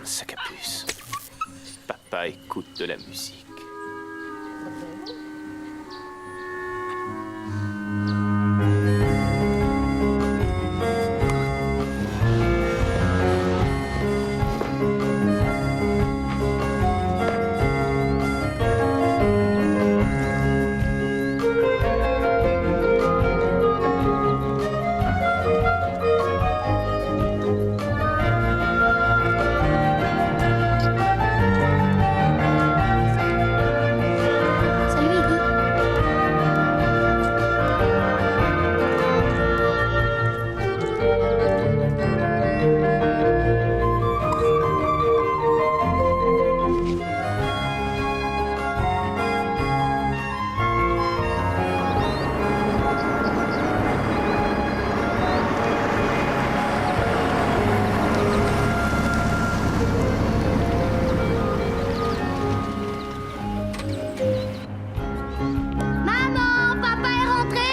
le sac à puce. Papa écoute de la musique. Salut Iggy. Maman, papa est rentré?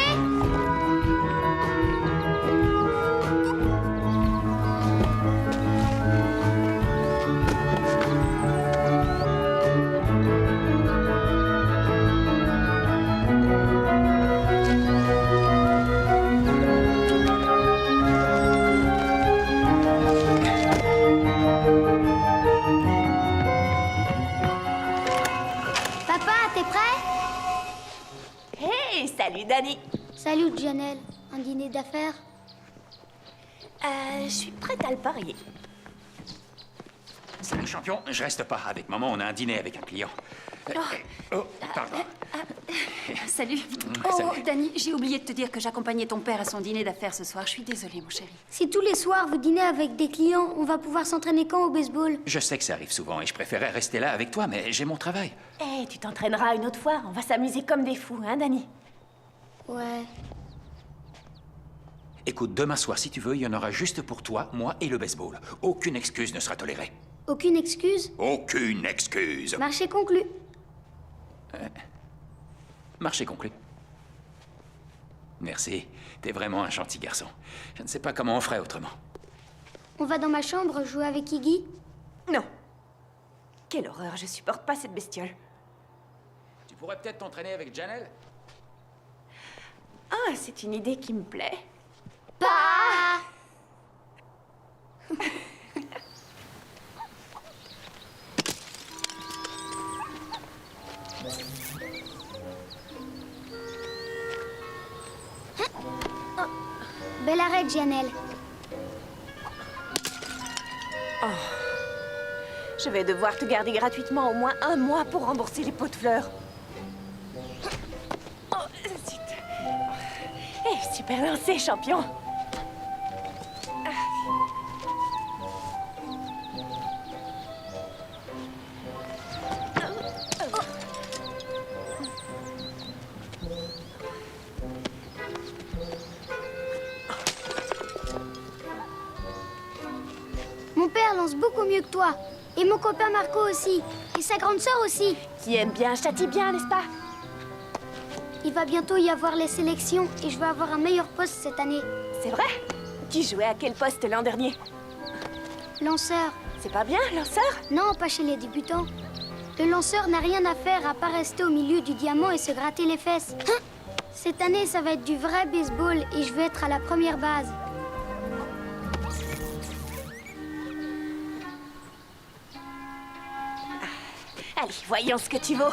Papa, t'es prêt? Hey, salut Danny. Salut Janelle, un dîner d'affaires? Je suis prête à le parier. Salut champion, je reste pas. Avec maman, on a un dîner avec un client. Oh, pardon. Salut. Salut. Danny, j'ai oublié de te dire que j'accompagnais ton père à son dîner d'affaires ce soir. Je suis désolée, mon chéri. Si tous les soirs vous dînez avec des clients, on va pouvoir s'entraîner quand au baseball? Je sais que ça arrive souvent et je préférais rester là avec toi, mais j'ai mon travail. Eh, tu t'entraîneras une autre fois. On va s'amuser comme des fous, hein, Danny? Ouais. Écoute, demain soir, si tu veux, il y en aura juste pour toi, moi et le baseball. Aucune excuse ne sera tolérée. Aucune excuse? Aucune excuse. Marché conclu. Marché conclu. Merci. T'es vraiment un gentil garçon. Je ne sais pas comment on ferait autrement. On va dans ma chambre jouer avec Iggy? Non. Quelle horreur, je supporte pas cette bestiole. Tu pourrais peut-être t'entraîner avec Janelle? Ah, c'est une idée qui me plaît. Pas! Bel arrêt, Janelle. Je vais devoir te garder gratuitement au moins 1 mois pour rembourser les pots de fleurs. Oh, zut. Eh, super lancé, champion. Mon père lance beaucoup mieux que toi. Et mon copain Marco aussi. Et sa grande sœur aussi. Qui aime bien, châtie bien, n'est-ce pas? Il va bientôt y avoir les sélections et je vais avoir un meilleur poste cette année. C'est vrai? Tu jouais à quel poste l'an dernier? Lanceur. C'est pas bien, lanceur? Non, pas chez les débutants. Le lanceur n'a rien à faire à part rester au milieu du diamant et se gratter les fesses. Hein? Cette année, ça va être du vrai baseball et je vais être à la première base. Allez, voyons ce que tu vaux.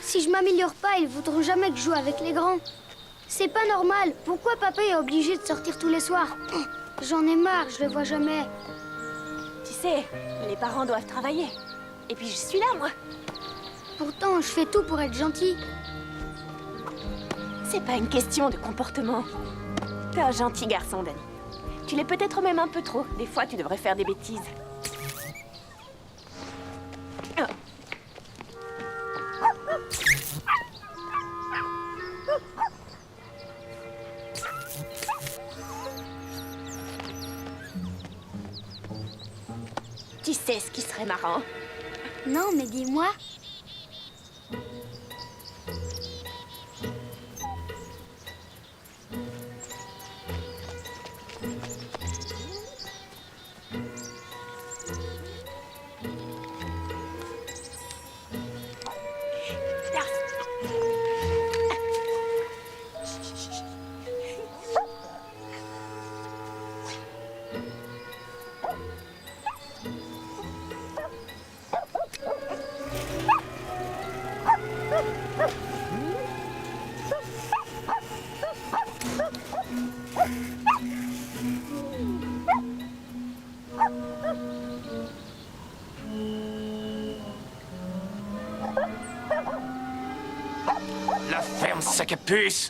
Si je m'améliore pas, ils voudront jamais que je joue avec les grands. C'est pas normal. Pourquoi papa est obligé de sortir tous les soirs? J'en ai marre, je le vois jamais. Tu sais, les parents doivent travailler. Et puis je suis là, moi. Pourtant, je fais tout pour être gentil. C'est pas une question de comportement. T'es un gentil garçon, Danny. Tu l'es peut-être même un peu trop. Des fois, tu devrais faire des bêtises. Ah. Tu sais ce qui serait marrant? Non, mais dis-moi. La ferme, sac à puce!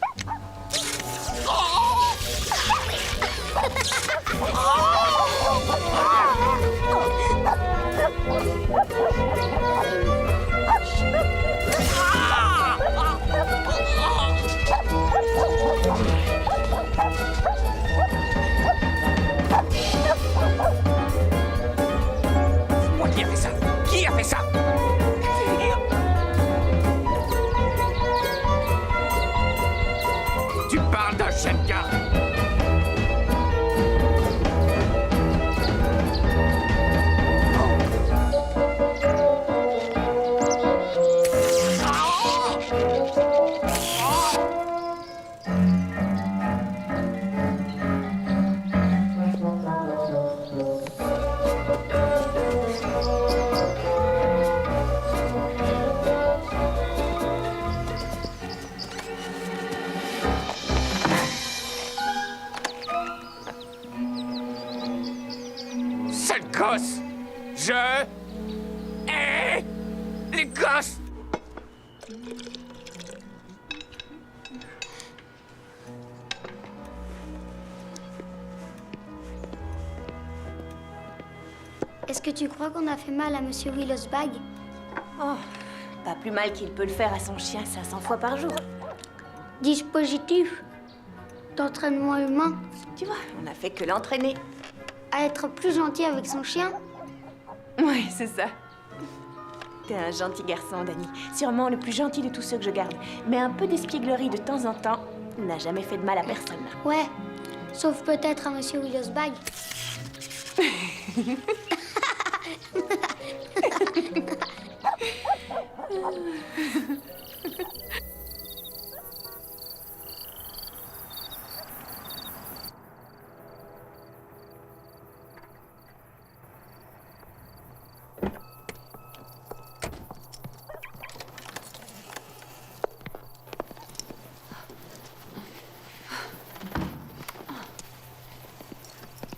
Moi, qui a fait ça? Qui a fait ça? Tu parles d'un chien de garde! Sale gosse! Je hais les gosses! Est-ce que tu crois qu'on a fait mal à Monsieur Willowsbag? Oh, pas plus mal qu'il peut le faire à son chien 500 fois par jour. Dispositif d'entraînement humain Tu vois, on n'a fait que l'entraîner. à être plus gentil avec son chien? Ouais, c'est ça. T'es un gentil garçon, Danny. Sûrement le plus gentil de tous ceux que je garde. Mais un peu d'espièglerie de temps en temps n'a jamais fait de mal à personne. Ouais, sauf peut-être à Monsieur Willowsbag.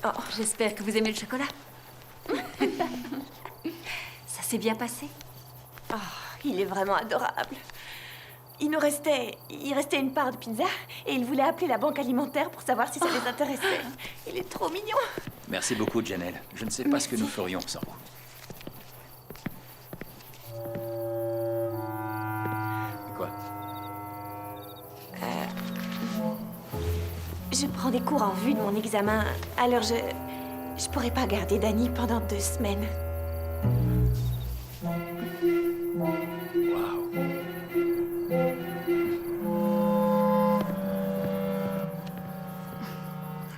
Oh, j'espère que vous aimez le chocolat. Ça s'est bien passé? Oh, il est vraiment adorable. Il restait une part de pizza et il voulait appeler la banque alimentaire pour savoir si ça les intéressait. Il est trop mignon. Merci beaucoup, Janelle. Je ne sais pas ce que nous ferions sans vous. Quoi? Je prends des cours en vue de mon examen, alors je pourrais pas garder Danny pendant 2 semaines. Waouh.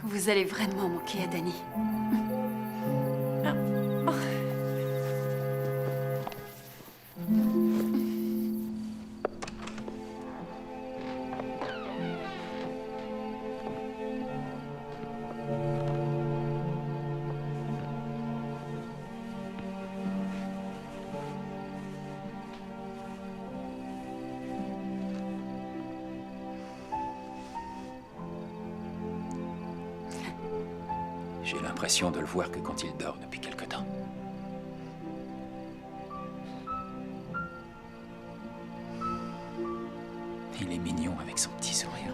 Vous allez vraiment manquer à Danny. J'ai l'impression de le voir que quand il dort depuis quelque temps. Il est mignon avec son petit sourire.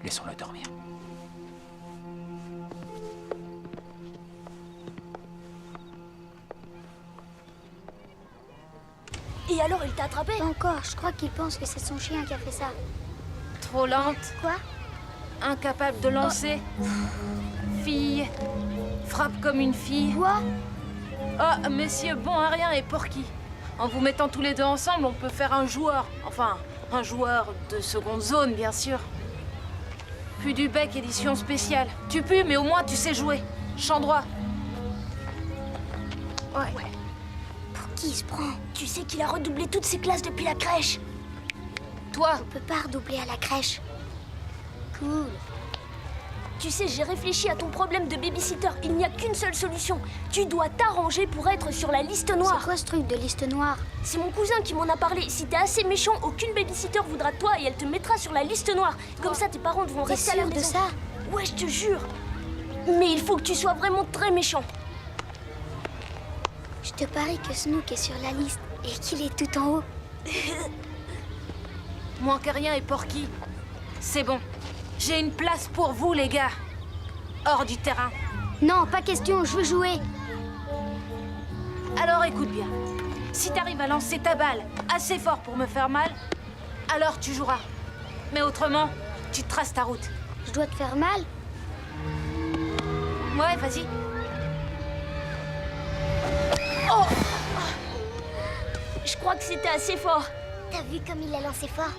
Laissons-le dormir. Et alors, il t'a attrapé? Pas encore, je crois qu'il pense que c'est son chien qui a fait ça. Trop lente, Quoi? incapable de lancer. Fille, frappe comme une fille. Quoi? Oh, messieurs, bon à rien et Porky. En vous mettant tous les deux ensemble, on peut faire un joueur. Enfin, un joueur de seconde zone, bien sûr. Puis du bec édition spéciale. Tu pues, mais au moins tu sais jouer. Champ droit. Ouais. Pour qui il se prend? Tu sais qu'il a redoublé toutes ses classes depuis la crèche. Toi, On peut pas redoubler à la crèche. Cool. Tu sais, j'ai réfléchi à ton problème de babysitter. Il n'y a qu'une seule solution. Tu dois t'arranger pour être sur la liste C'est noire. quoi ce truc de liste noire? C'est mon cousin qui m'en a parlé. Si t'es assez méchant, aucune babysitter voudra de toi et elle te mettra sur la liste noire. Comme ça, tes parents devront T'es rester à la sûr de maison. ça? Ouais, je te jure. Mais il faut que tu sois vraiment très méchant. Je te Je te parie que Snook est sur la liste et qu'il est tout en haut. Moins que rien et Porky. C'est bon. J'ai une place pour vous, les gars. Hors du terrain. Non, pas question, je veux jouer. Alors écoute bien. Si t'arrives à lancer ta balle assez fort pour me faire mal, alors tu joueras. Mais autrement, tu traces ta route. Je dois te faire mal? Ouais, vas-y. Je crois que c'était assez fort. T'as vu comme il a lancé fort?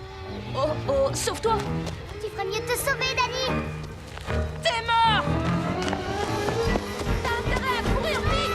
Oh, oh, sauve-toi. Tu ferais mieux de te sauver, Danny. T'es mort! T'as intérêt à courir vite!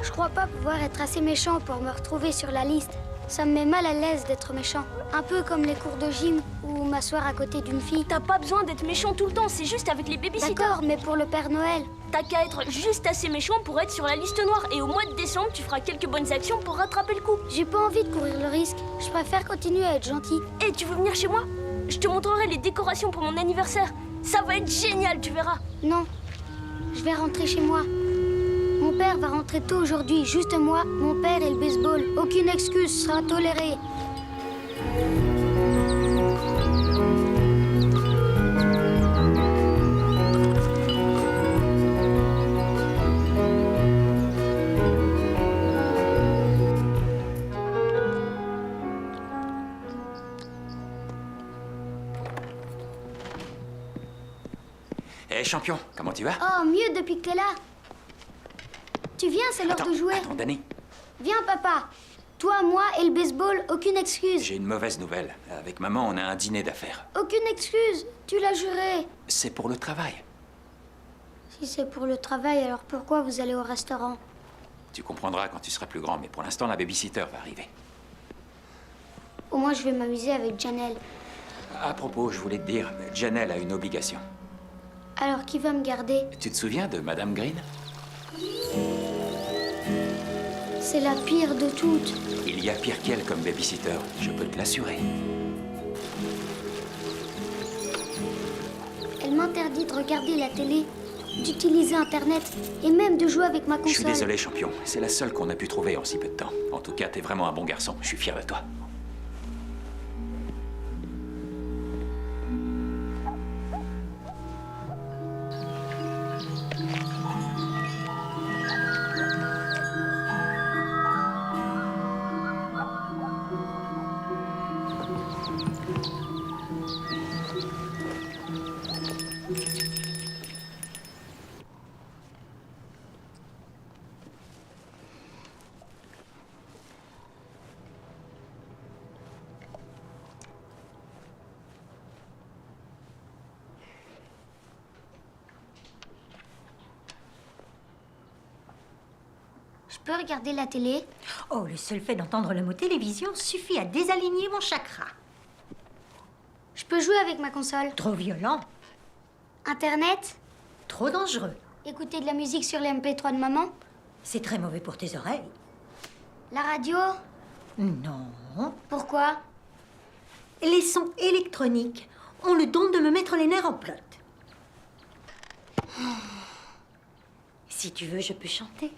Je crois pas pouvoir être assez méchant pour me retrouver sur la liste. Ça me met mal à l'aise d'être méchant. Un peu comme les cours de gym ou m'asseoir à côté d'une fille. T'as pas besoin d'être méchant tout le temps, c'est juste avec les babysitters. D'accord, mais pour le Père Noël. T'as qu'à être juste assez méchant pour être sur la liste noire. Et au mois de décembre, tu feras quelques bonnes actions pour rattraper le coup. J'ai pas envie de courir le risque. Je préfère continuer à être gentil. Et tu veux venir chez moi? Je te montrerai les décorations pour mon anniversaire. Ça va être génial, tu verras. Non, je vais rentrer chez moi. Mon père va rentrer tôt aujourd'hui, juste moi, mon père et le baseball. Aucune excuse sera tolérée. Hé, champion, comment tu vas? Oh, mieux depuis que t'es là. Tu viens, c'est l'heure de jouer. Attends, Danny. Viens, papa. Toi, moi et le baseball, aucune excuse. J'ai une mauvaise nouvelle. Avec maman, on a un dîner d'affaires. Aucune excuse. Tu l'as juré. C'est pour le travail. Si c'est pour le travail, alors pourquoi vous allez au restaurant? Tu comprendras quand tu seras plus grand, mais pour l'instant, la babysitter va arriver. Au moins, je vais m'amuser avec Janelle. À propos, je voulais te dire, Janelle a une obligation. Alors, qui va me garder? Tu te souviens de Madame Green? C'est la pire de toutes. Il y a pire qu'elle comme babysitter, je peux te l'assurer. Elle m'interdit de regarder la télé, d'utiliser Internet et même de jouer avec ma Je console. suis désolé, champion. C'est la seule qu'on a pu trouver en si peu de temps. En tout cas, t'es vraiment un bon garçon. Je suis fier de toi. Je peux regarder la télé? Oh, le seul fait d'entendre le mot télévision suffit à désaligner mon chakra. Je peux jouer avec ma console? Trop violent, Internet? trop dangereux. Écouter de la musique sur les MP3 de maman? C'est très mauvais pour tes oreilles. La radio? Non. Pourquoi? Les sons électroniques ont le don de me mettre les nerfs en plot. Si tu veux, je peux chanter.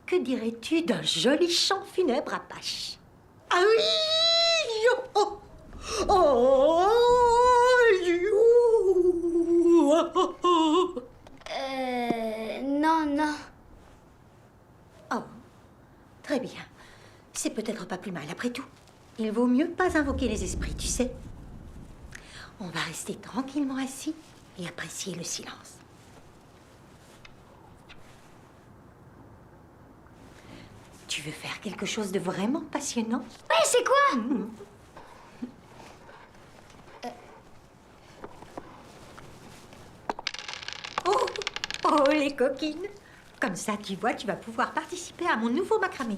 Que dirais-tu d'un joli chant funèbre apache? Ah oui! Oh! Oh! Non, non. Oh, très bien. C'est peut-être pas plus mal après tout. Il vaut mieux pas invoquer les esprits, tu sais. On va rester tranquillement assis et apprécier le silence. Tu veux faire quelque chose de vraiment passionnant? Ouais, c'est quoi? Oh! Oh, les coquines. Comme ça, tu vois, tu vas pouvoir participer à mon nouveau macramé.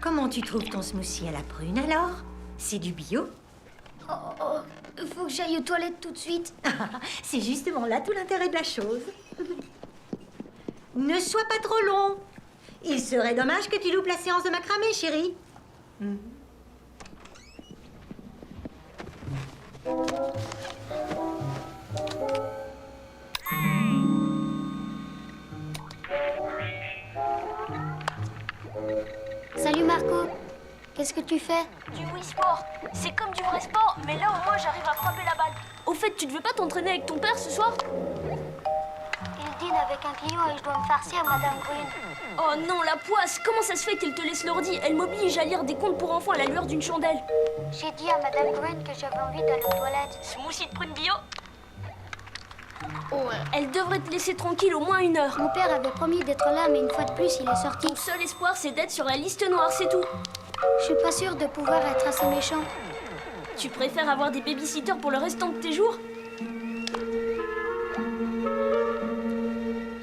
Comment tu trouves ton smoothie à la prune, alors? C'est du bio? Faut que j'aille aux toilettes tout de suite. C'est justement là tout l'intérêt de la chose. Ne sois pas trop long. Il serait dommage que tu loupes la séance de macramé, chérie. Salut Marco. Qu'est-ce que tu fais? Du Wii Sport. C'est comme du vrai sport, mais là au moins j'arrive à frapper la balle. Au fait, tu ne veux pas t'entraîner avec ton père ce soir? Il dîne avec un client et je dois me farcir, Madame Green. Oh non, la poisse! Comment ça se fait qu'elle te laisse l'ordi? Elle m'oblige à lire des contes pour enfants à la lueur d'une chandelle. J'ai dit à Madame Green que j'avais envie d'aller aux toilettes. Smoothie de prune bio? Elle devrait te laisser tranquille au moins 1 heure. Mon père avait promis d'être là, mais une fois de plus, il est sorti. Ton seul espoir, c'est d'être sur la liste noire, c'est tout. Je suis pas sûre de pouvoir être assez méchant. Tu préfères avoir des babysitters pour le restant de tes jours?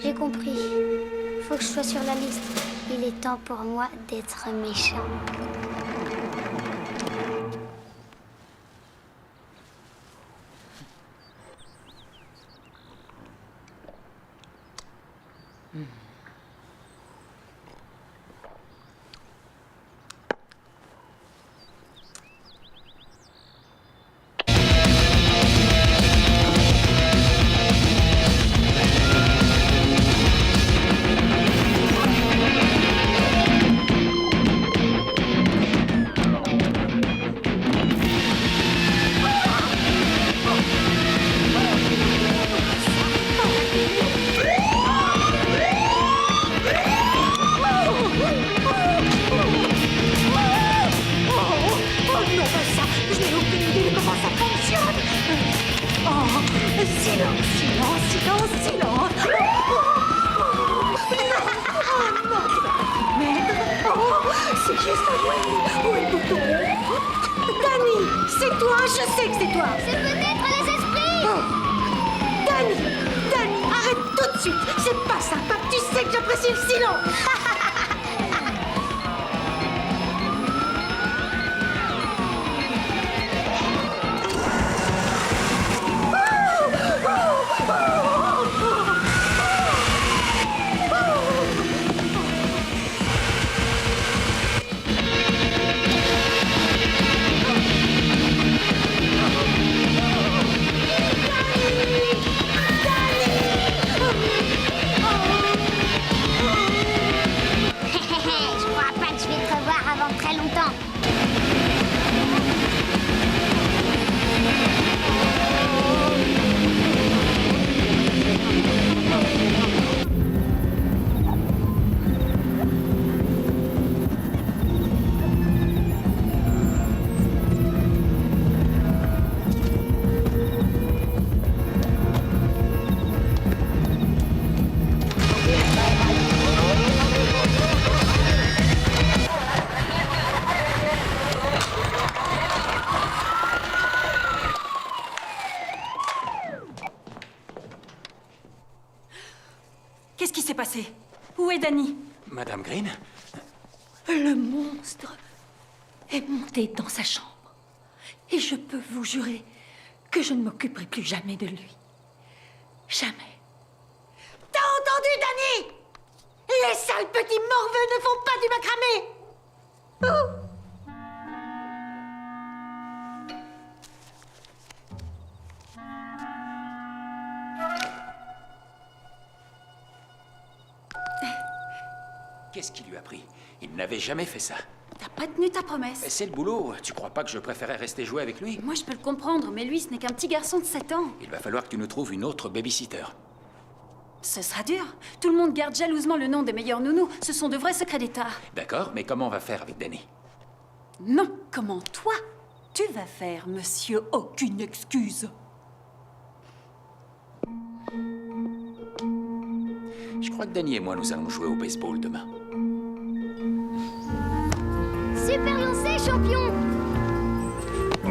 J'ai compris. Faut que je sois sur la liste. Il est temps pour moi d'être méchant. C'est toi, je sais que c'est toi. C'est peut-être les esprits. Danny, arrête tout de suite. C'est pas sympa. Tu sais que j'apprécie le silence. Je crois pas que je vais te revoir avant très longtemps. Qu'est-ce qui s'est passé? Où est Danny? Madame Green? Le monstre est monté dans sa chambre. Et je peux vous jurer que je ne m'occuperai plus jamais de lui. Jamais. T'as entendu, Danny? Les sales petits morveux ne font pas du macramé. Oh. Qu'est-ce qui lui a pris? Il n'avait jamais fait ça. T'as pas tenu ta promesse. C'est le boulot. Tu crois pas que je préférais rester jouer avec lui? Moi, je peux le comprendre, mais lui, ce n'est qu'un petit garçon de 7 ans. Il va falloir que tu nous trouves une autre babysitter. Ce sera dur. Tout le monde garde jalousement le nom des meilleurs nounous. Ce sont de vrais secrets d'État. D'accord, mais comment on va faire avec Danny? Non, comment toi, tu vas faire, monsieur aucune excuse? Je crois que Danny et moi, nous allons jouer au baseball demain.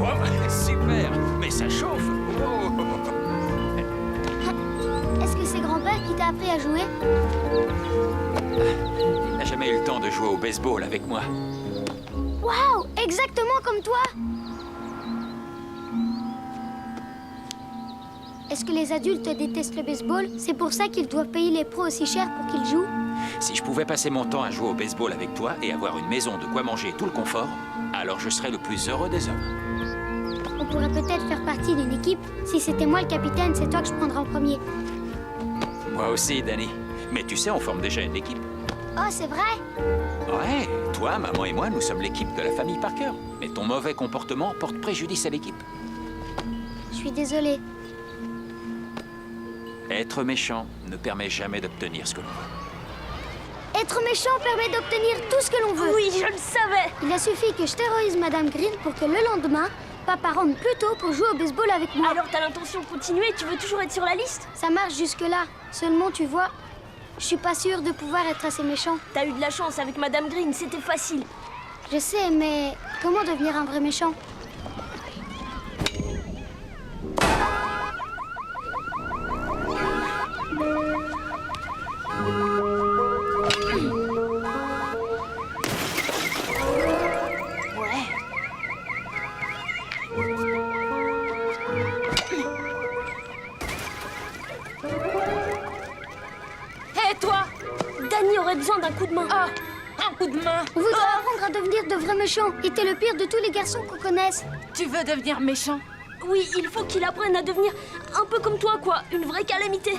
Oh, super. Mais ça chauffe. Oh. Est-ce que c'est grand-père qui t'a appris à jouer? Il n'a jamais eu le temps de jouer au baseball avec moi. Waouh, exactement comme toi. Est-ce que les adultes détestent le baseball? C'est pour ça qu'ils doivent payer les pros aussi cher pour qu'ils jouent? Si je pouvais passer mon temps à jouer au baseball avec toi et avoir une maison, de quoi manger et tout le confort, alors je serais le plus heureux des hommes. On pourrait peut-être faire partie d'une équipe. Si c'était moi le capitaine, c'est toi que je prendrais en premier. Moi aussi, Danny. Mais tu sais, on forme déjà une équipe. Oh, c'est vrai? Ouais, toi, maman et moi, nous sommes l'équipe de la famille Parker. Mais ton mauvais comportement porte préjudice à l'équipe. Je suis désolée. Être méchant ne permet jamais d'obtenir ce que l'on veut. Être méchant permet d'obtenir tout ce que l'on veut. Oui, je le savais. Il a suffi que je terrorise Madame Green pour que le lendemain, papa rentre plus tôt pour jouer au baseball avec moi. Alors t'as l'intention de continuer? Tu veux toujours être sur la liste? Ça marche jusque-là. Seulement, tu vois, je suis pas sûre de pouvoir être assez méchant. T'as eu de la chance avec Madame Green, c'était facile. Je sais, mais comment devenir un vrai méchant? Hé, toi! Danny aurait besoin d'un coup de main. Ah! Un coup de main! On voudrait apprendre à devenir de vrais méchants. Et t'es le pire de tous les garçons qu'on connaisse. Tu veux devenir méchant? Oui, il faut qu'il apprenne à devenir un peu comme toi, quoi. Une vraie calamité.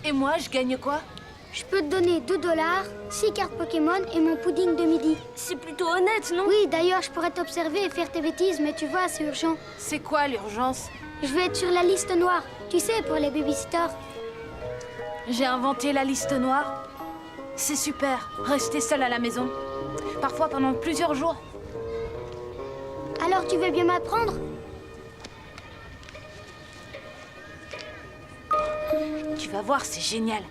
Et moi, je gagne quoi? Je peux te donner 2 $, 6 cartes Pokémon et mon pudding de midi. C'est plutôt honnête, non? Oui, d'ailleurs, je pourrais t'observer et faire tes bêtises, mais tu vois, c'est urgent. C'est quoi l'urgence? Je vais être sur la liste noire. Tu sais, pour les babysitters. J'ai inventé la liste noire. C'est super, rester seule à la maison. Parfois pendant plusieurs jours. Alors, tu veux bien m'apprendre? Tu vas voir, c'est génial.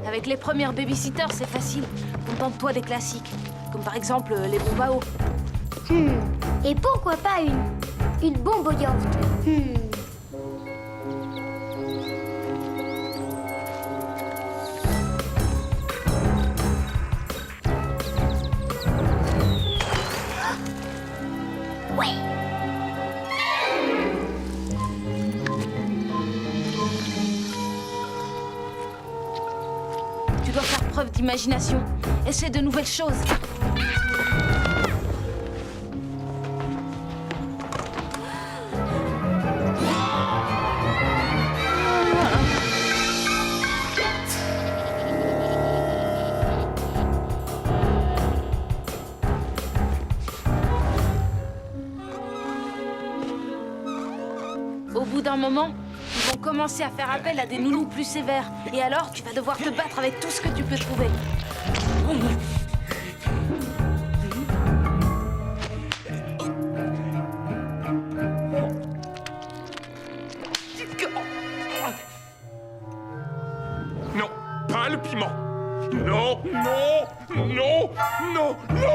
Avec les premières babysitters, c'est facile. Contente-toi des classiques. Comme par exemple les bombes à eau. Et pourquoi pas une bombe au yaourt? Tu dois faire preuve d'imagination. Essaie de nouvelles choses. Au bout d'un moment, ils vont commencer à faire appel à des nounous plus sévères. Et alors, tu vas devoir te battre avec tout ce que tu peux trouver. Non, pas le piment. Non, non, non, non, non.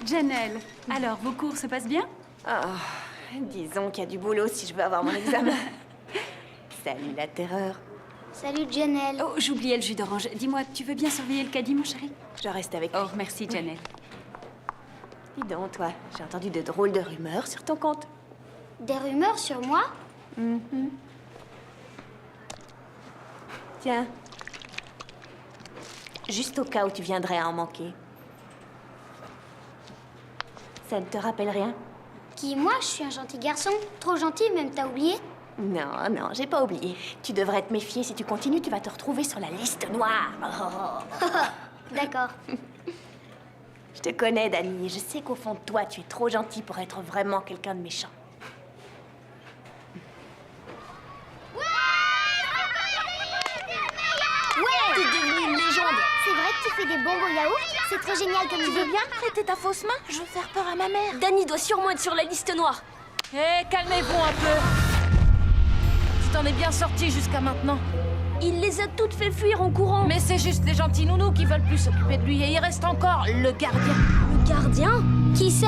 Janelle, alors vos cours se passent bien? Disons qu'il y a du boulot si je veux avoir mon examen. Salut la terreur. Salut, Janelle. Oh, j'oubliais le jus d'orange. Dis-moi, tu veux bien surveiller le caddie, mon chéri? Je reste avec lui. Oh, merci, Janelle. Dis donc, toi, j'ai entendu de drôles de rumeurs sur ton compte. Des rumeurs sur moi? Tiens. Juste au cas où tu viendrais à en manquer. Ça ne te rappelle rien? Qui, moi? Je suis un gentil garçon. Trop gentil, même t'as oublié? Non, non, j'ai pas oublié. Tu devrais te méfier. Si tu continues, tu vas te retrouver sur la liste noire. D'accord. Je te connais, Danny, et je sais qu'au fond de toi, tu es trop gentil pour être vraiment quelqu'un de méchant. Ouais, t'es devenue une légende. C'est vrai que tu fais des bonbons yaourt? C'est très génial comme Tu veux idée. bien prêter ta fausse main? Je veux faire peur à ma mère. Danny doit sûrement être sur la liste noire. Eh, calmez-vous un peu. Tu t'en es bien sorti jusqu'à maintenant. Il les a toutes fait fuir en courant. Mais c'est juste les gentils nounous qui veulent plus s'occuper de lui. Et il reste encore le gardien. Le gardien? Qui c'est?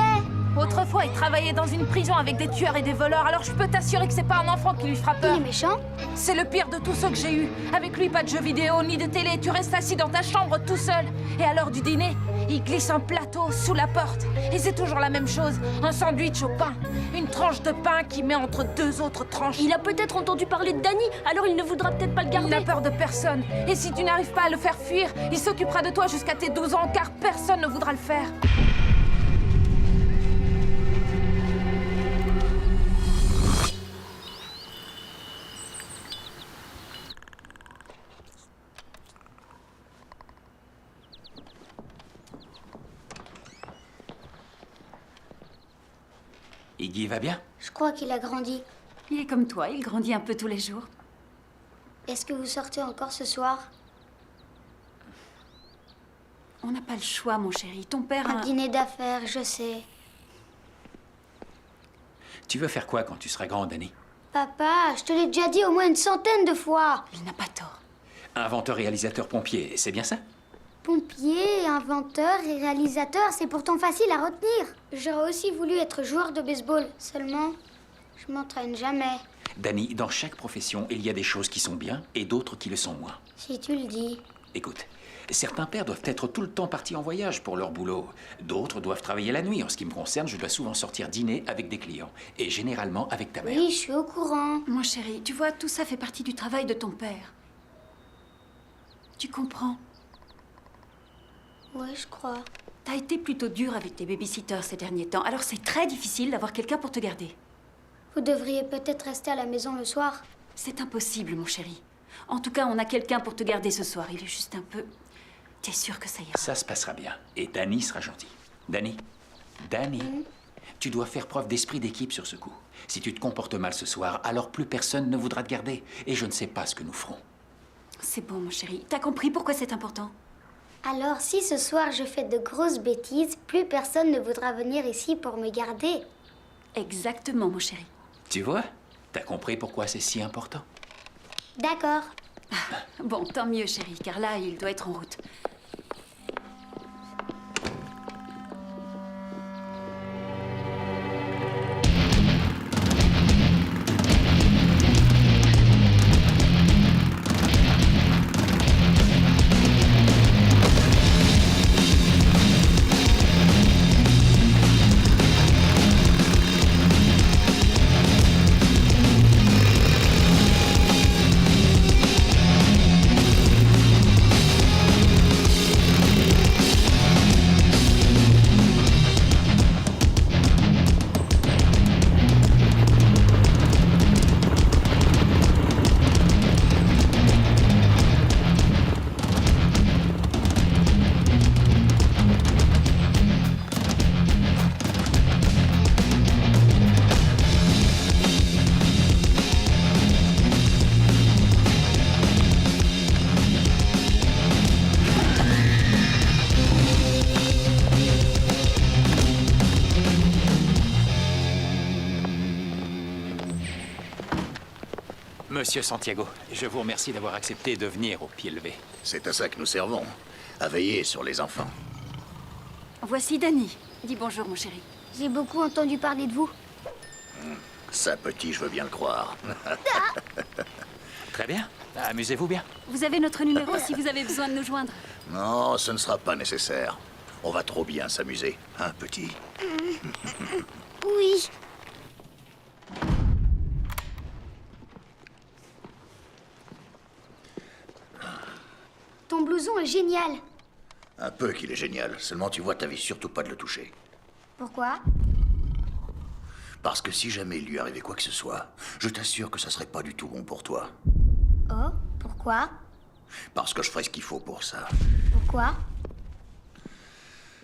Autrefois, il travaillait dans une prison avec des tueurs et des voleurs. Alors je peux t'assurer que c'est pas un enfant qui lui fera Il peur. est méchant? C'est le pire de tous ceux que j'ai eu. Avec lui, pas de jeux vidéo ni de télé. Tu restes assis dans ta chambre tout seul. Et à l'heure du dîner, il glisse un plateau sous la porte. Et c'est toujours la même chose. Un sandwich au pain. Une tranche de pain qui met entre deux autres tranches. Il a peut-être entendu parler de Danny, alors il ne voudra peut-être pas le Il garder. n'a peur de personne. Et si tu n'arrives pas à le faire fuir, il s'occupera de toi jusqu'à tes 12 ans, car personne ne voudra le faire. Iggy va bien? Je crois qu'il a grandi. Il est comme toi, il grandit un peu tous les jours. Est-ce que vous sortez encore ce soir? On n'a pas le choix, mon chéri. Ton père Un a... dîner d'affaires, je sais. Tu veux faire quoi quand tu seras grand, Danny? Papa, je te l'ai déjà dit au moins une centaine de fois. Il n'a pas tort. Inventeur, réalisateur, pompier, c'est bien ça? Pompier, inventeur et réalisateur, c'est pourtant facile à retenir. J'aurais aussi voulu être joueur de baseball. Seulement, je m'entraîne jamais. Danny, dans chaque profession, il y a des choses qui sont bien et d'autres qui le sont moins. Si tu le dis. Écoute, certains pères doivent être tout le temps partis en voyage pour leur boulot. D'autres doivent travailler la nuit. En ce qui me concerne, je dois souvent sortir dîner avec des clients. Et généralement avec ta mère. Oui, je suis au courant. Mon chéri, tu vois, tout ça fait partie du travail de ton père. Tu comprends? Oui, je crois. T'as été plutôt dur avec tes babysitters ces derniers temps, alors c'est très difficile d'avoir quelqu'un pour te garder. Vous devriez peut-être rester à la maison le soir. C'est impossible, mon chéri. En tout cas, on a quelqu'un pour te garder ce soir. Il est juste un peu... T'es sûr que ça ira? Ça se passera bien. Et Danny sera gentil. Danny, tu dois faire preuve d'esprit d'équipe sur ce coup. Si tu te comportes mal ce soir, alors plus personne ne voudra te garder. Et je ne sais pas ce que nous ferons. C'est bon, mon chéri. T'as compris pourquoi c'est important? Alors, si ce soir je fais de grosses bêtises, plus personne ne voudra venir ici pour me garder. Exactement, mon chéri. Tu vois? T'as compris pourquoi c'est si important? D'accord. Bon, tant mieux, chéri, car là, il doit être en route. Monsieur Santiago, je vous remercie d'avoir accepté de venir au pied levé. C'est à ça que nous servons, à veiller sur les enfants. Voici Danny. Dis bonjour, mon chéri. J'ai beaucoup entendu parler de vous. Ça, petit, je veux bien le croire. Très bien. Amusez-vous bien. Vous avez notre numéro si vous avez besoin de nous joindre. Non, ce ne sera pas nécessaire. On va trop bien s'amuser, hein, petit? Oui. Ton blouson est génial. Un peu qu'il est génial, seulement tu vois, t'avais surtout pas de le toucher. Pourquoi? Parce que si jamais il lui arrivait quoi que ce soit, je t'assure que ça serait pas du tout bon pour toi. Oh, pourquoi? Parce que je ferai ce qu'il faut pour ça. Pourquoi?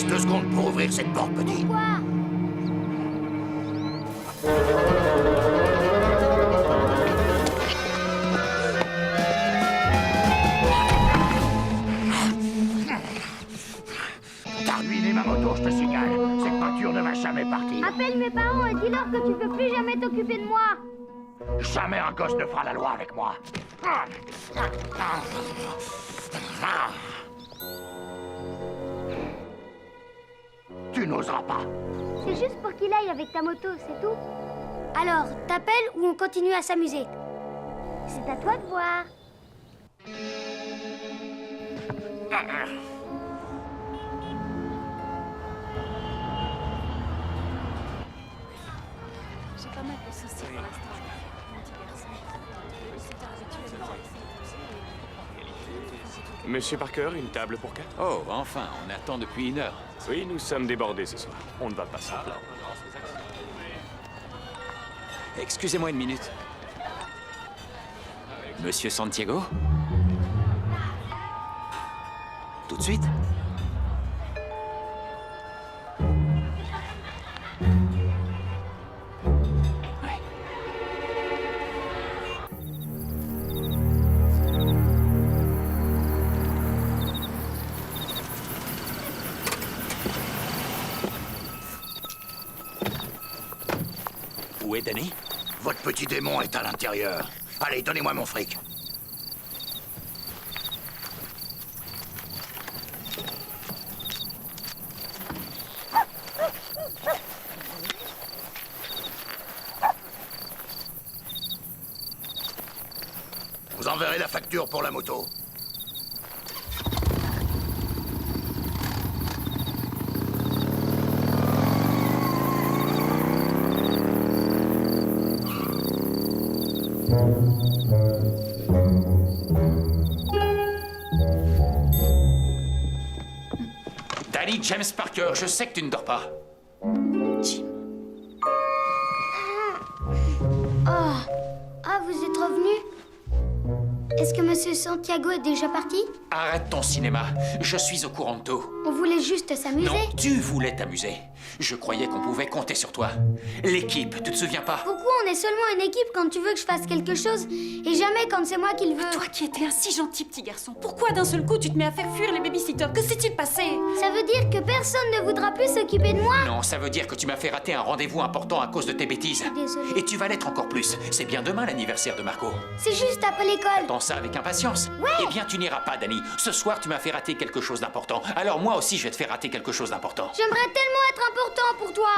laisse 2 secondes pour ouvrir cette porte, petit. Quoi? T'as ruiné ma moto, je te signale. Cette peinture ne va jamais partir. Appelle mes parents et dis-leur que tu veux plus jamais t'occuper de moi. Jamais un gosse ne fera la loi avec moi. Tu n'oseras pas. C'est juste pour qu'il aille avec ta moto, c'est tout. Alors, t'appelles ou on continue à s'amuser? C'est à toi de voir. J'ai pas mal de soucis pour l'instant. Mon petit garçon. C'est un rituel. Monsieur Parker, une table pour 4? Oh, enfin, on attend depuis 1 heure. Oui, nous sommes débordés ce soir. On ne va pas s'en plaindre. Excusez-moi 1 minute. Monsieur Santiago? Tout de suite? Ouais. Où est Danny? Votre petit démon est à l'intérieur. Allez, donnez-moi mon fric. Vous enverrez la facture pour la moto. Danny James Parker, je sais que tu ne dors pas. Ah, vous êtes revenu? Est-ce que Monsieur Santiago est déjà parti? Arrête ton cinéma. Je suis au courant de tout. On voulait juste s'amuser. Non, tu voulais t'amuser. Je croyais qu'on pouvait compter sur toi. L'équipe, tu te souviens pas? Pourquoi on est seulement une équipe quand tu veux que je fasse quelque chose et jamais quand c'est moi qui le veux? Toi qui étais un si gentil petit garçon, pourquoi d'un seul coup tu te mets à faire fuir les babysitters? Que s'est-il passé? Ça veut dire que personne ne voudra plus s'occuper de moi? Non, ça veut dire que tu m'as fait rater un rendez-vous important à cause de tes bêtises. Désolée. Et tu vas l'être encore plus. C'est bien demain l'anniversaire de Marco. C'est juste après l'école. Attends ça avec impatience. Ouais. Eh bien, tu n'iras pas, Danny. Ce soir, tu m'as fait rater quelque chose d'important. Alors moi aussi, je vais te faire rater quelque chose d'important. J'aimerais tellement être important pour toi.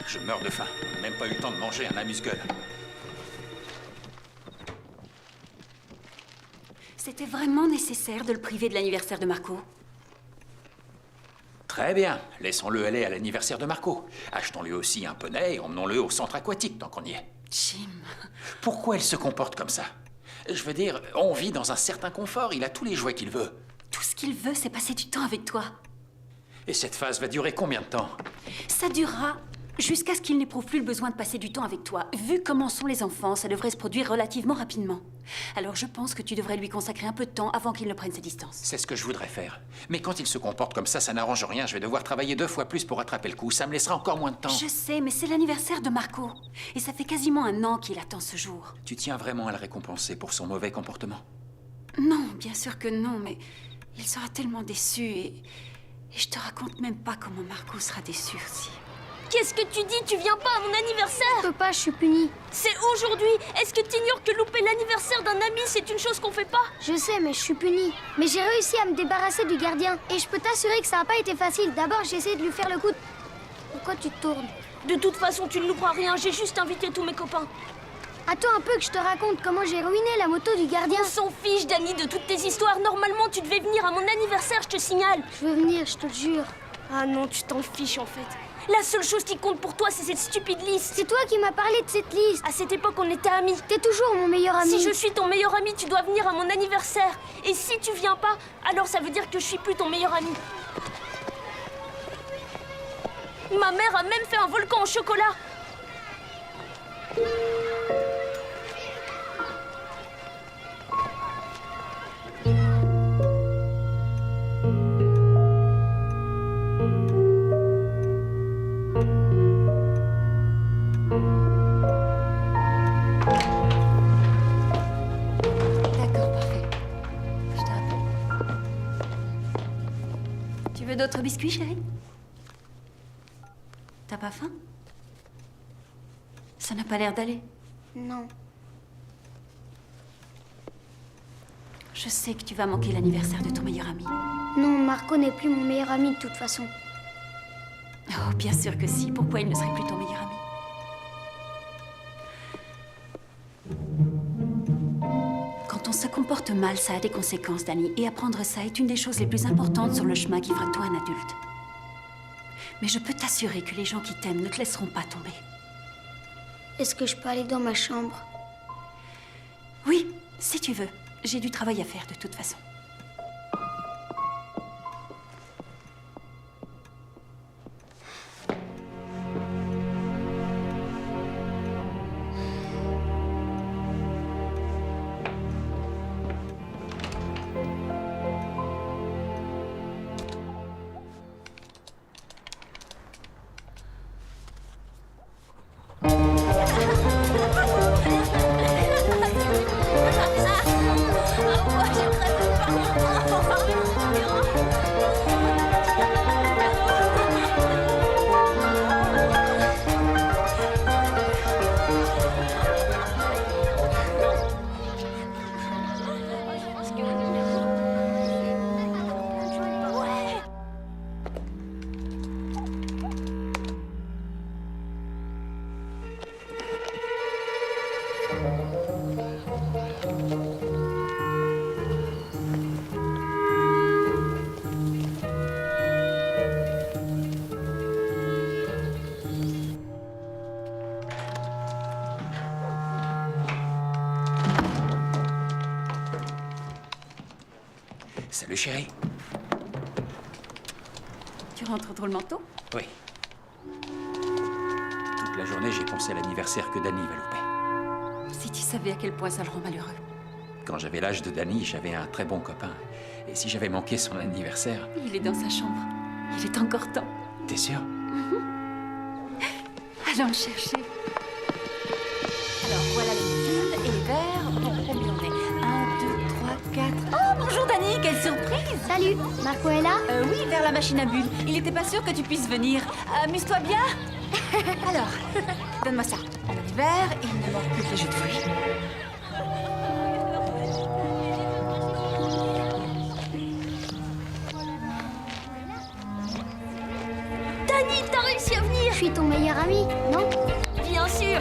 Je meurs de faim. Même pas eu le temps de manger un amuse-gueule. C'était vraiment nécessaire de le priver de l'anniversaire de Marco? Très bien. Laissons-le aller à l'anniversaire de Marco. Achetons-lui aussi un poney et emmenons-le au centre aquatique tant qu'on y est. Jim... Pourquoi il se comporte comme ça? Je veux dire, on vit dans un certain confort. Il a tous les jouets qu'il veut. Tout ce qu'il veut, c'est passer du temps avec toi. Et cette phase va durer combien de temps? Ça durera jusqu'à ce qu'il n'éprouve plus le besoin de passer du temps avec toi. Vu comment sont les enfants, ça devrait se produire relativement rapidement. Alors je pense que tu devrais lui consacrer un peu de temps avant qu'il ne prenne ses distances. C'est ce que je voudrais faire. Mais quand il se comporte comme ça n'arrange rien. Je vais devoir travailler 2 fois plus pour rattraper le coup. Ça me laissera encore moins de temps. Je sais, mais c'est l'anniversaire de Marco. Et ça fait quasiment 1 an qu'il attend ce jour. Tu tiens vraiment à le récompenser pour son mauvais comportement? Non, bien sûr que non, mais il sera tellement déçu et je te raconte même pas comment Marco sera déçu aussi. Qu'est-ce que tu dis? Tu viens pas à mon anniversaire? Je peux pas, je suis punie. C'est aujourd'hui. Est-ce que t'ignores que louper l'anniversaire d'un ami, c'est une chose qu'on fait pas? Je sais, mais je suis punie. Mais j'ai réussi à me débarrasser du gardien. Et je peux t'assurer que ça n'a pas été facile. D'abord, j'ai essayé de lui faire le coup de... Pourquoi tu te tournes? De toute façon, tu ne louperas rien. J'ai juste invité tous mes copains. Attends un peu que je te raconte comment j'ai ruiné la moto du gardien. On s'en fiche, Danny, de toutes tes histoires. Normalement, tu devais venir à mon anniversaire, je te signale. Je veux venir, je te le jure. Ah non, tu t'en fiches en fait. La seule chose qui compte pour toi, c'est cette stupide liste. C'est toi qui m'as parlé de cette liste. À cette époque, on était amis. T'es toujours mon meilleur ami. Si je suis ton meilleur ami, tu dois venir à mon anniversaire. Et si tu viens pas, alors ça veut dire que je suis plus ton meilleur ami. Ma mère a même fait un volcan au chocolat. D'accord, parfait. Je te rappelle. Tu veux d'autres biscuits, chérie? T'as pas faim? Ça n'a pas l'air d'aller. Non. Je sais que tu vas manquer l'anniversaire de ton meilleur ami. Non, Marco n'est plus mon meilleur ami de toute façon. Oh, bien sûr que si. Pourquoi il ne serait plus ton meilleur ami? Quand on se comporte mal, ça a des conséquences, Dani. Et apprendre ça est une des choses les plus importantes sur le chemin qui fera de toi un adulte. Mais je peux t'assurer que les gens qui t'aiment ne te laisseront pas tomber. Est-ce que je peux aller dans ma chambre? Oui, si tu veux. J'ai du travail à faire de toute façon. Salut, chérie. Tu rentres drôlement tôt? Oui. Toute la journée, j'ai pensé à l'anniversaire que Danny va louper. Si tu savais à quel point ça le rend malheureux. Quand j'avais l'âge de Danny, j'avais un très bon copain. Et si j'avais manqué son anniversaire... Il est dans sa chambre. Il est encore temps. T'es sûr? Allons le chercher. Alors, voilà les fils et les verres. Bon, combien on est? 1, 2, 3, 4... Oh, bonjour Dani, quelle surprise! Salut, Marco est là? Oui, vers la machine à bulles. Il n'était pas sûr que tu puisses venir. Amuse-toi bien. Alors, donne-moi ça. On a les verres et il ne manque plus que les jus de fruits. Dani, t'as réussi à venir! Je suis ton meilleur ami, non? Bien sûr!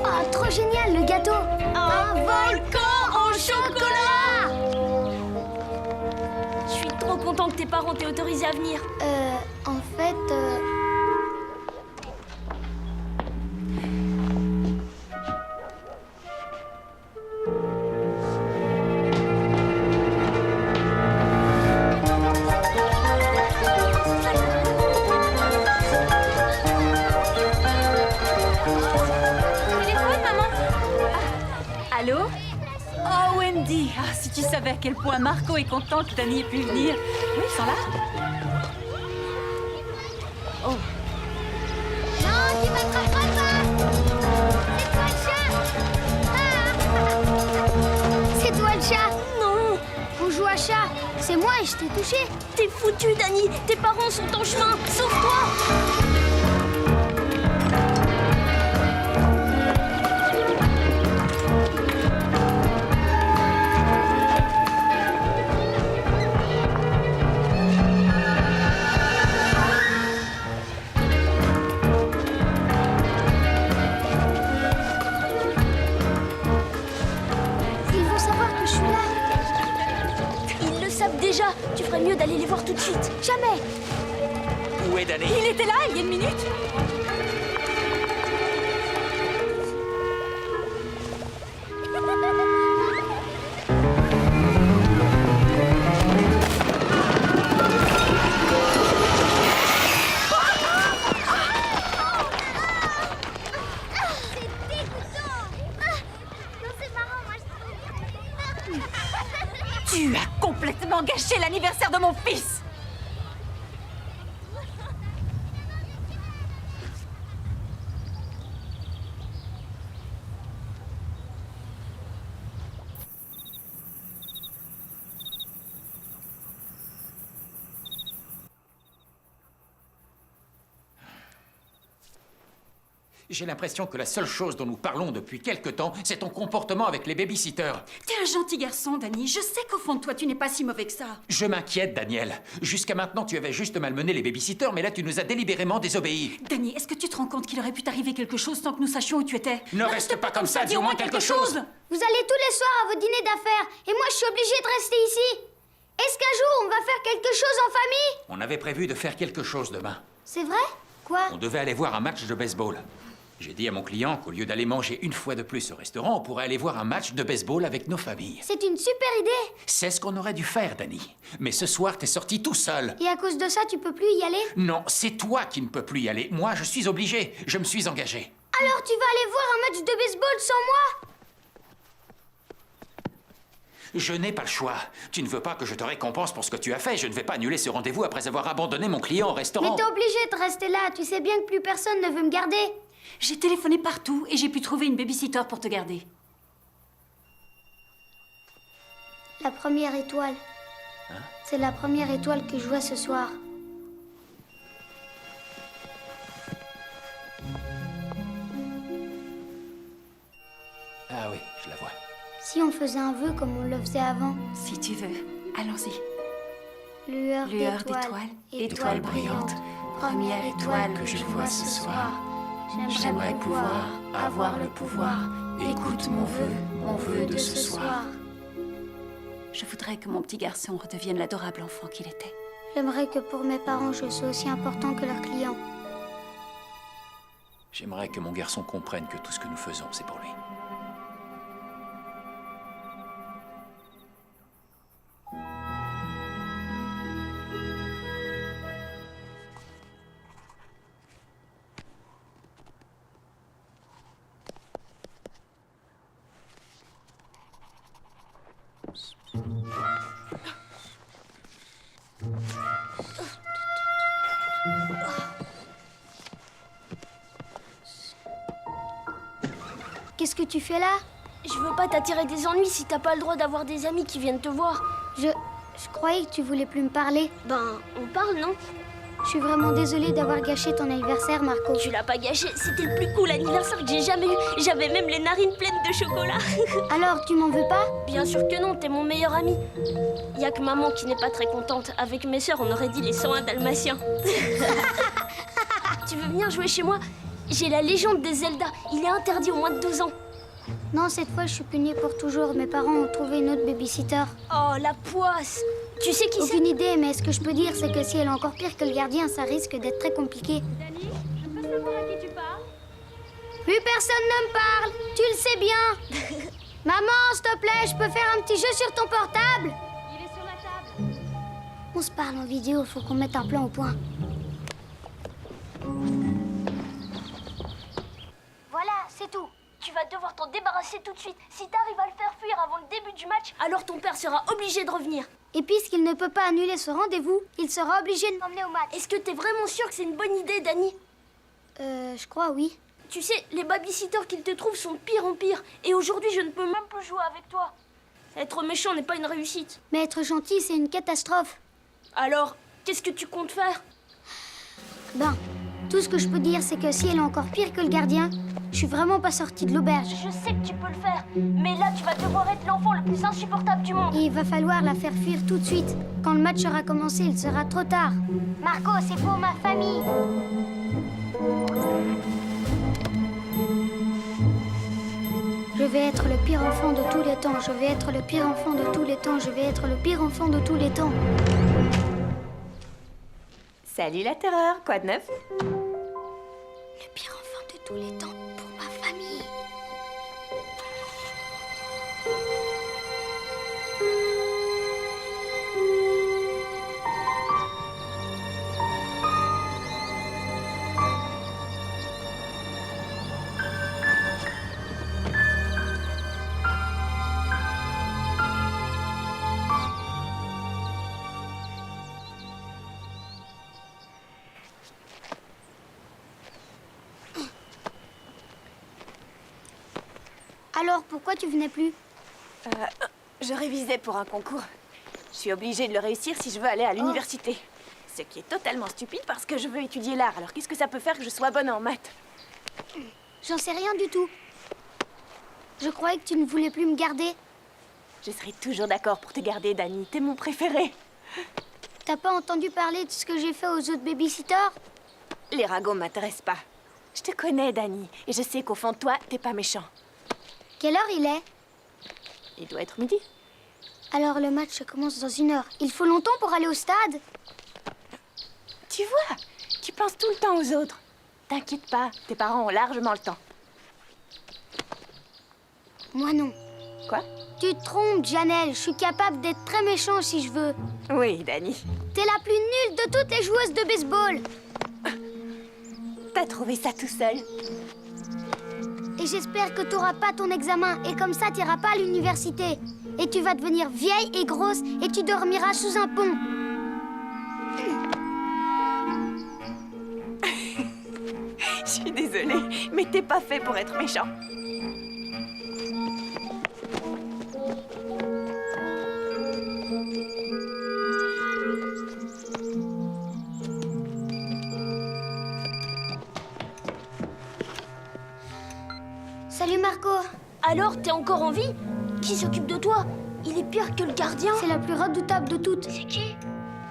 Ah, trop génial, le gâteau! Un volcan au chocolat! Je suis trop content que tes parents t'aient autorisé à venir. En fait... Téléphone, maman? Allô? Oh, Wendy! Ah, si tu savais à quel point Marco est content que Dani ait pu venir. Oui, ils sont là? Oh. Non, tu m'attraperas pas! C'est toi le chat! Ah! C'est toi le chat! Non! On joue à chat! C'est moi et je t'ai touché! T'es foutu, Dani! Tes parents sont en chemin! Sauve-toi! Ils vont savoir que je suis là! Ils le savent déjà! Tu ferais mieux d'aller les voir tout de suite! Jamais! Où est Danny? Il était là, il y a une minute? vraiment gâché l'anniversaire de mon fils. J'ai l'impression que la seule chose dont nous parlons depuis quelque temps, c'est ton comportement avec les babysitters. T'es un gentil garçon, Danny. Je sais qu'au fond de toi, tu n'es pas si mauvais que ça. Je m'inquiète, Daniel. Jusqu'à maintenant, tu avais juste malmené les babysitters, mais là, tu nous as délibérément désobéi. Danny, est-ce que tu te rends compte qu'il aurait pu t'arriver quelque chose sans que nous sachions où tu étais? Ne reste pas comme ça, dis au moins quelque chose. Vous allez tous les soirs à votre dîner d'affaires et moi je suis obligée de rester ici. Est-ce qu'un jour on va faire quelque chose en famille? On avait prévu de faire quelque chose demain. C'est vrai? Quoi? On devait aller voir un match de baseball. J'ai dit à mon client qu'au lieu d'aller manger une fois de plus au restaurant, on pourrait aller voir un match de baseball avec nos familles. C'est une super idée. C'est ce qu'on aurait dû faire, Danny. Mais ce soir, t'es sorti tout seul. Et à cause de ça, tu peux plus y aller? Non, c'est toi qui ne peux plus y aller. Moi, je suis obligé. Je me suis engagé. Alors tu vas aller voir un match de baseball sans moi? Je n'ai pas le choix. Tu ne veux pas que je te récompense pour ce que tu as fait. Je ne vais pas annuler ce rendez-vous après avoir abandonné mon client au restaurant. Mais t'es obligé de rester là. Tu sais bien que plus personne ne veut me garder. J'ai téléphoné partout et j'ai pu trouver une babysitter pour te garder. La première étoile. C'est la première étoile que je vois ce soir. Ah oui, je la vois. Si on faisait un vœu comme on le faisait avant. Si tu veux, allons-y. Lueur d'étoile, étoile brillante, première étoile que je vois ce soir. J'aimerais pouvoir avoir le pouvoir. Écoute mon vœu de ce soir. Je voudrais que mon petit garçon redevienne l'adorable enfant qu'il était. J'aimerais que pour mes parents, je sois aussi important que leurs clients. J'aimerais que mon garçon comprenne que tout ce que nous faisons, c'est pour lui. Qu'est-ce que tu fais là? Je veux pas t'attirer des ennuis si t'as pas le droit d'avoir des amis qui viennent te voir. Je croyais que tu voulais plus me parler. Ben, on parle, non? Je suis vraiment désolée d'avoir gâché ton anniversaire, Marco. Tu l'as pas gâché, c'était le plus cool anniversaire que j'ai jamais eu. J'avais même les narines pleines de chocolat. Alors, tu m'en veux pas? Bien sûr que non, t'es mon meilleur ami. Y a que maman qui n'est pas très contente. Avec mes sœurs, on aurait dit les 101 dalmatiens. Tu veux venir jouer chez moi? J'ai la légende de Zelda. Il est interdit aux moins de 12 ans. Non, cette fois, je suis punie pour toujours. Mes parents ont trouvé une autre babysitter. Oh, la poisse! Tu sais qui c'est? Aucune idée, mais ce que je peux dire, c'est que si elle est encore pire que le gardien, ça risque d'être très compliqué. Danny, je peux savoir à qui tu parles? Plus personne ne me parle, tu le sais bien. Maman, s'il te plaît, je peux faire un petit jeu sur ton portable? Il est sur la table. On se parle en vidéo, faut qu'on mette un plan au point. Voilà, c'est tout. Tu vas devoir t'en débarrasser tout de suite. Si t'arrives à le faire fuir avant le début du match, alors ton père sera obligé de revenir. Et puisqu'il ne peut pas annuler ce rendez-vous, il sera obligé de m'emmener au match. Est-ce que t'es vraiment sûr que c'est une bonne idée, Danny? Je crois oui. Tu sais, les babysitters qu'ils te trouvent sont de pire en pire. Et aujourd'hui, je ne peux même plus jouer avec toi. Être méchant n'est pas une réussite. Mais être gentil, c'est une catastrophe. Alors, qu'est-ce que tu comptes faire? Ben, tout ce que je peux dire, c'est que si elle est encore pire que le gardien, je suis vraiment pas sortie de l'auberge. Je sais que tu peux le faire, mais là, tu vas devoir être l'enfant le plus insupportable du monde. Et il va falloir la faire fuir tout de suite. Quand le match sera commencé, il sera trop tard. Marco, c'est pour ma famille. Je vais être le pire enfant de tous les temps. Je vais être le pire enfant de tous les temps. Je vais être le pire enfant de tous les temps. Salut la terreur, quoi de neuf? Le pire enfant de tous les temps pour ma famille. Alors, pourquoi tu venais plus? Je révisais pour un concours. Je suis obligée de le réussir si je veux aller à l'université. Ce qui est totalement stupide parce que je veux étudier l'art. Alors qu'est-ce que ça peut faire que je sois bonne en maths? J'en sais rien du tout. Je croyais que tu ne voulais plus me garder. Je serai toujours d'accord pour te garder, Dani. T'es mon préféré. T'as pas entendu parler de ce que j'ai fait aux autres babysitters? Les ragots m'intéressent pas. Je te connais, Dani. Et je sais qu'au fond de toi, t'es pas méchant. Quelle heure il est? Il doit être midi. Alors le match commence dans 1 heure. Il faut longtemps pour aller au stade? Tu vois, tu penses tout le temps aux autres. T'inquiète pas, tes parents ont largement le temps. Moi non. Quoi? Tu te trompes, Janelle. Je suis capable d'être très méchant si je veux. Oui, Dani. T'es la plus nulle de toutes les joueuses de baseball. T'as trouvé ça tout seul? Et j'espère que t'auras pas ton examen. Et comme ça, t'iras pas à l'université. Et tu vas devenir vieille et grosse. Et tu dormiras sous un pont. Je suis désolée, mais t'es pas fait pour être méchant. Salut Marco. Alors, t'es encore en vie? Qui s'occupe de toi? Il est pire que le gardien. C'est la plus redoutable de toutes. C'est qui?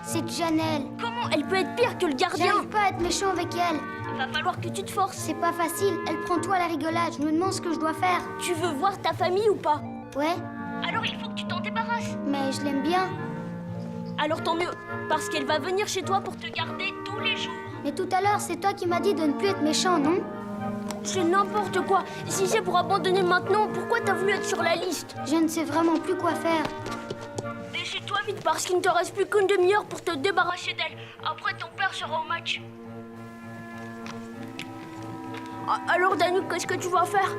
C'est Janelle. Comment elle peut être pire que le gardien? J'arrive pas à être méchant avec elle. Va falloir que tu te forces. C'est pas facile. Elle prend tout à la rigolade. Je me demande ce que je dois faire. Tu veux voir ta famille ou pas? Ouais, Alors il faut que tu t'en débarrasses. mais je l'aime bien. Alors tant mieux, parce qu'elle va venir chez toi pour te garder tous les jours. Mais tout à l'heure, c'est toi qui m'as dit de ne plus être méchant, non? C'est n'importe quoi. Si c'est pour abandonner maintenant, pourquoi t'as voulu être sur la liste? Je ne sais vraiment plus quoi faire. Décide-toi vite parce qu'il ne te reste plus qu'une demi-heure pour te débarrasser d'elle. Après, ton père sera au match. Alors, Dani, qu'est-ce que tu vas faire?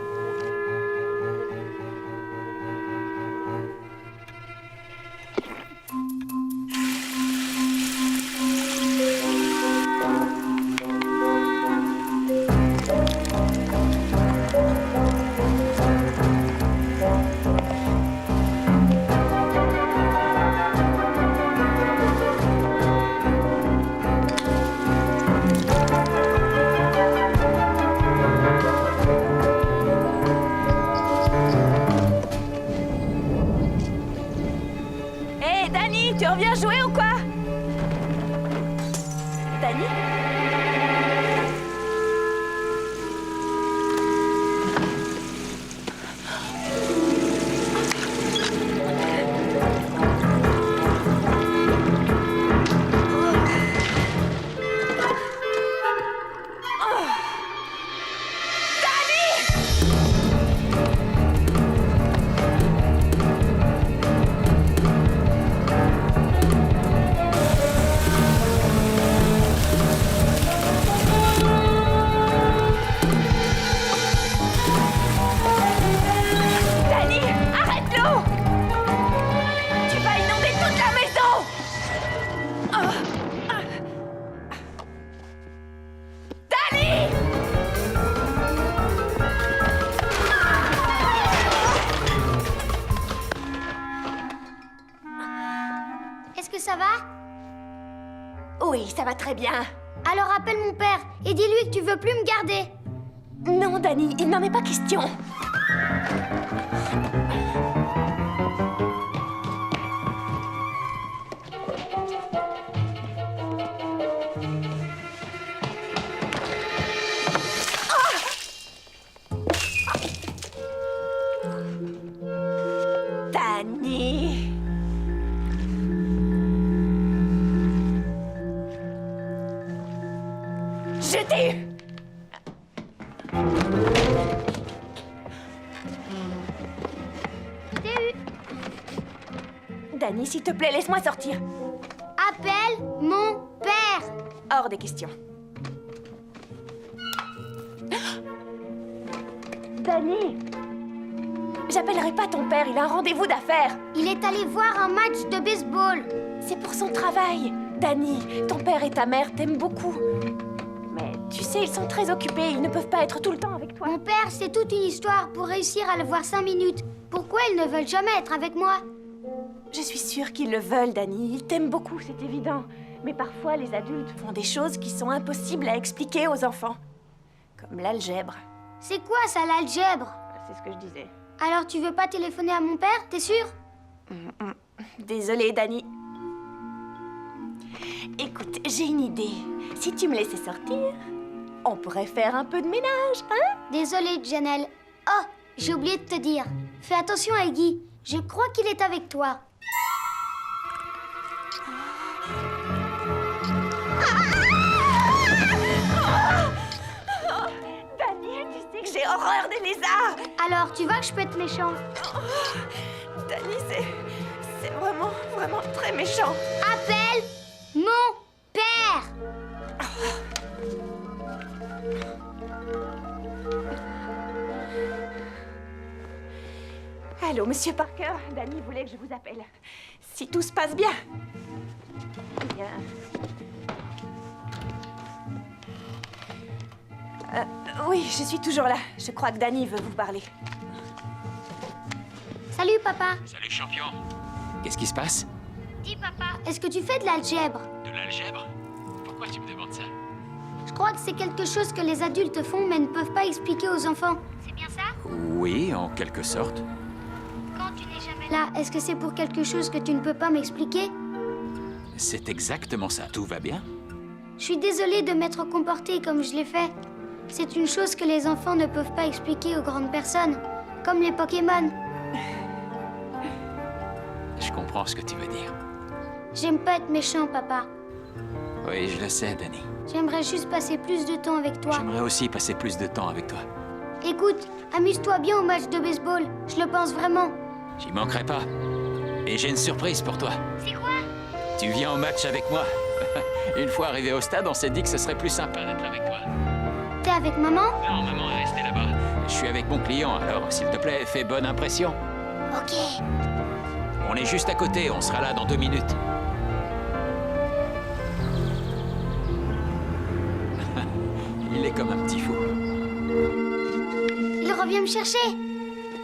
Hé, Dani, tu reviens jouer ou quoi? Dani? Dani, arrête-le! Tu vas inonder toute la maison! Dani! Est-ce que ça va? Oui, ça va très bien. Alors appelle mon père et dis-lui que tu veux plus me garder. Non, Dani, il n'en est pas question. Dani. Je t'ai eu. Je t'ai eu. Dani, s'il te plaît, laisse-moi sortir. Appelle mon père. Hors des questions. Dani! J'appellerai pas ton père, il a un rendez-vous d'affaires. Il est allé voir un match de baseball. C'est pour son travail. Dani, ton père et ta mère t'aiment beaucoup. Mais Tu sais, ils sont très occupés, ils ne peuvent pas être tout le temps avec toi. Mon père, c'est toute une histoire pour réussir à le voir 5 minutes. Pourquoi ils ne veulent jamais être avec moi? Je suis sûre qu'ils le veulent, Dani. Ils t'aiment beaucoup, c'est évident. Mais parfois, les adultes font des choses qui sont impossibles à expliquer aux enfants. Comme l'algèbre. C'est quoi ça, l'algèbre? C'est ce que je disais. Alors tu veux pas téléphoner à mon père, t'es sûr? Désolée, Dani. Écoute, j'ai une idée. Si tu me laissais sortir, on pourrait faire un peu de ménage, hein? Désolée, Janelle. Oh, j'ai oublié de te dire. Fais attention à Iggy. Je crois qu'il est avec toi. Dani, tu sais que j'ai horreur des lézards. Alors, tu vois que je peux être méchant. Dani, c'est vraiment, vraiment très méchant. Appelle mon père. Allô, Monsieur Parker. Dani voulait que je vous appelle. Si tout se passe bien. Bien. Oui, je suis toujours là. Je crois que Dani veut vous parler. Salut, papa. Salut, champion. Qu'est-ce qui se passe? Dis, papa, est-ce que tu fais de l'algèbre? De l'algèbre? Pourquoi tu me demandes ça? Je crois que c'est quelque chose que les adultes font mais ne peuvent pas expliquer aux enfants. C'est bien ça? Oui, en quelque sorte. Quand tu n'es jamais là, est-ce que c'est pour quelque chose que tu ne peux pas m'expliquer? C'est exactement ça. Tout va bien? Je suis désolée de m'être comportée comme je l'ai fait. C'est une chose que les enfants ne peuvent pas expliquer aux grandes personnes, comme les Pokémon. Je comprends ce que tu veux dire. J'aime pas être méchant, papa. Oui, je le sais, Dani. J'aimerais juste passer plus de temps avec toi. J'aimerais aussi passer plus de temps avec toi. Écoute, amuse-toi bien au match de baseball. Je le pense vraiment. J'y manquerai pas. Et j'ai une surprise pour toi. C'est quoi? Tu viens au match avec moi. Une fois arrivé au stade, on s'est dit que ce serait plus sympa d'être avec toi. T'es avec maman? Non, maman est restée là-bas. Je suis avec mon client, alors s'il te plaît, fais bonne impression. Ok. On est juste à côté, on sera là dans 2 minutes. Il est comme un petit fou. Il revient me chercher.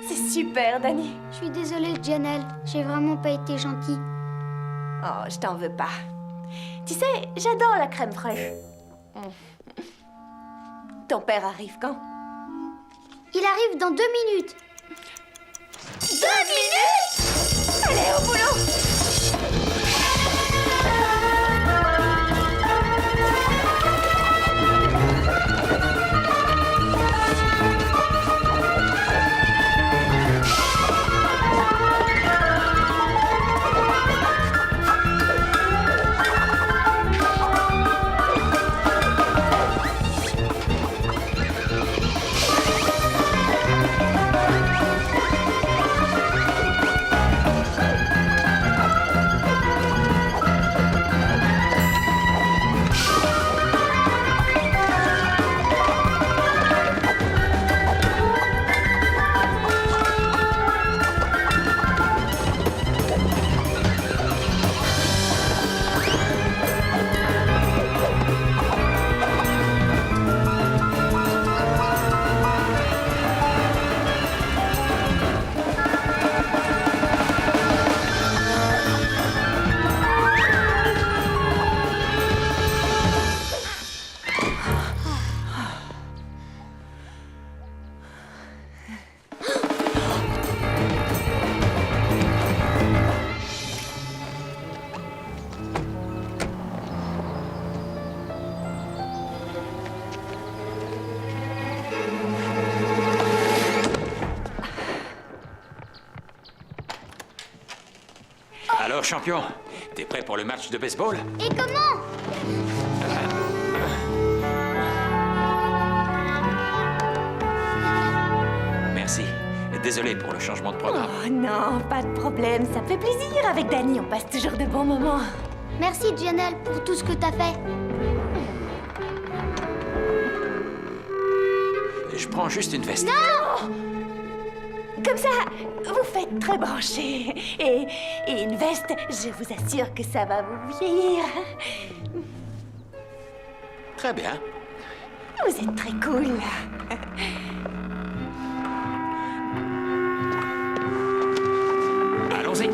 C'est super, Dani. Je suis désolée, Janelle. J'ai vraiment pas été gentille. Oh, je t'en veux pas. Tu sais, j'adore la crème fraîche. Ton père arrive quand? Il arrive dans 2 minutes. 2 minutes? Allez, au boulot! Alors, champion, t'es prêt pour le match de baseball? Et comment? Merci. Désolé pour le changement de programme. Oh non, pas de problème. Ça me fait plaisir. Avec Dani, on passe toujours de bons moments. Merci, Janelle, pour tout ce que t'as fait. Je prends juste une veste. Non! Comme ça, vous faites très branché. Et une veste, je vous assure que ça va vous vieillir. Très bien. Vous êtes très cool. Allons-y.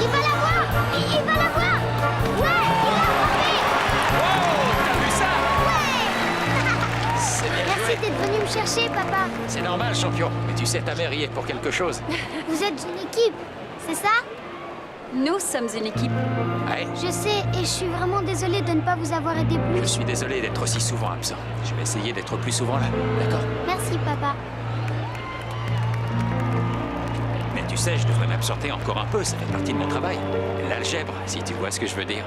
Il va l'avoir! Il va l'avoir! Ouais, il l'a attrapé! T'as vu ça? C'est bien Merci joué. d'être venu me chercher, papa. C'est normal, champion. Mais tu sais, ta mère y est pour quelque chose. Vous êtes une équipe, c'est ça? Nous sommes une équipe. Ouais, Je sais, et je suis vraiment désolée de ne pas vous avoir aidé je plus. suis désolé d'être aussi souvent absent. Je vais essayer d'être plus souvent là, d'accord? Merci, papa. Mais tu sais, je devrais m'absenter encore un peu, ça fait partie de mon travail. L'algèbre, si tu vois ce que je veux dire.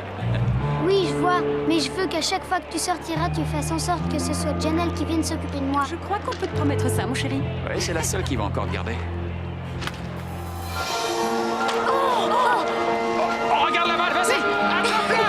Oui, je vois, mais je veux qu'à chaque fois que tu sortiras, tu fasses en sorte que ce soit Janelle qui vienne s'occuper de moi. Je crois qu'on peut te promettre ça, mon chéri. Ouais, c'est la seule qui va encore te garder. Oh, regarde la balle, vas-y! Attrape-la!